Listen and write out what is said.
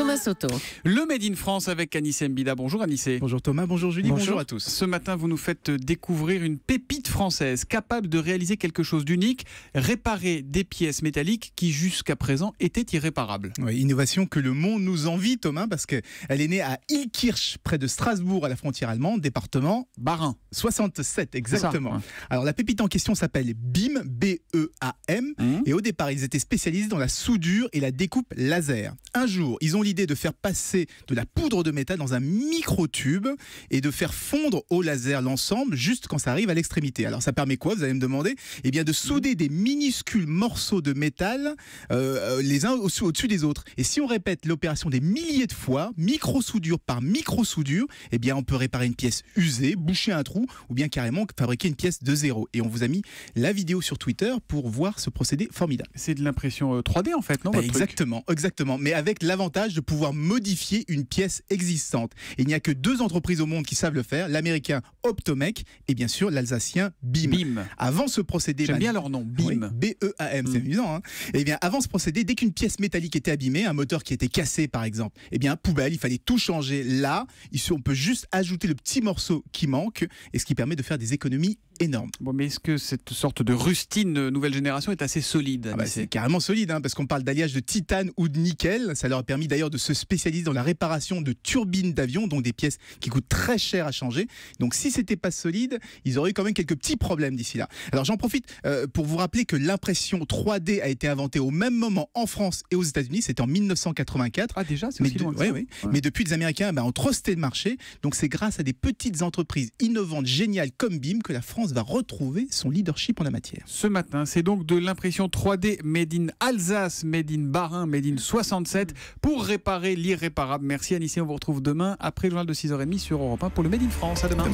Thomas Soto. Le Made in France avec Anissé Mbida. Bonjour Anissé. Bonjour Thomas, bonjour Julie, bonjour à tous. Ce matin, vous nous faites découvrir une pépite française capable de réaliser quelque chose d'unique, réparer des pièces métalliques qui jusqu'à présent étaient irréparables. Oui, innovation que le monde nous envie Thomas, parce qu'elle est née à Illkirch, près de Strasbourg, à la frontière allemande, département Bas-Rhin. 67 exactement. Ça, ouais. Alors la pépite en question s'appelle BIM, B-E-A-M, et au départ ils étaient spécialisés dans la soudure et la découpe laser. Un jour, ils ont l'idée de faire passer de la poudre de métal dans un microtube et de faire fondre au laser l'ensemble juste quand ça arrive à l'extrémité. Alors ça permet quoi, vous allez me demander? Eh bien de souder des minuscules morceaux de métal les uns au-dessus des autres. Et si on répète l'opération des milliers de fois, micro-soudure par micro-soudure, eh bien on peut réparer une pièce usée, boucher un trou ou bien carrément fabriquer une pièce de zéro. Et on vous a mis la vidéo sur Twitter pour voir ce procédé formidable. C'est de l'impression 3D en fait, non? Exactement, exactement. Mais avec l'avantage de pouvoir modifier une pièce existante. Et il n'y a que deux entreprises au monde qui savent le faire, l'américain Optomec et bien sûr l'alsacien BIM. BIM. Avant ce procédé... J'aime bien leur nom, BIM. Oui, B-E-A-M, c'est amusant. Hein. Et bien avant ce procédé, dès qu'une pièce métallique était abîmée, un moteur qui était cassé par exemple, eh bien poubelle, il fallait tout changer. Là, ici, on peut juste ajouter le petit morceau qui manque et ce qui permet de faire des économies énormes. Bon, mais est-ce que cette sorte de rustine nouvelle génération est assez solide? C'est carrément solide, hein, parce qu'on parle d'alliage de titane ou de nickel. Ça leur a permis d'ailleurs de se spécialiser dans la réparation de turbines d'avion, donc des pièces qui coûtent très cher à changer. Donc si c'était pas solide, ils auraient eu quand même quelques petits problèmes d'ici là. Alors j'en profite pour vous rappeler que l'impression 3D a été inventée au même moment en France et aux États-Unis. C'était en 1984. Ah déjà, c'est aussi loin que ça. Oui. Mais depuis, les Américains ont trusté le marché. Donc c'est grâce à des petites entreprises innovantes, géniales comme BIM que la France va retrouver son leadership en la matière. Ce matin, c'est donc de l'impression 3D made in Alsace, made in Bas-Rhin, made in 67 pour réparer l'irréparable. Merci Anissé, on vous retrouve demain après le journal de 6h30 sur Europe 1 pour le Made in France. À demain.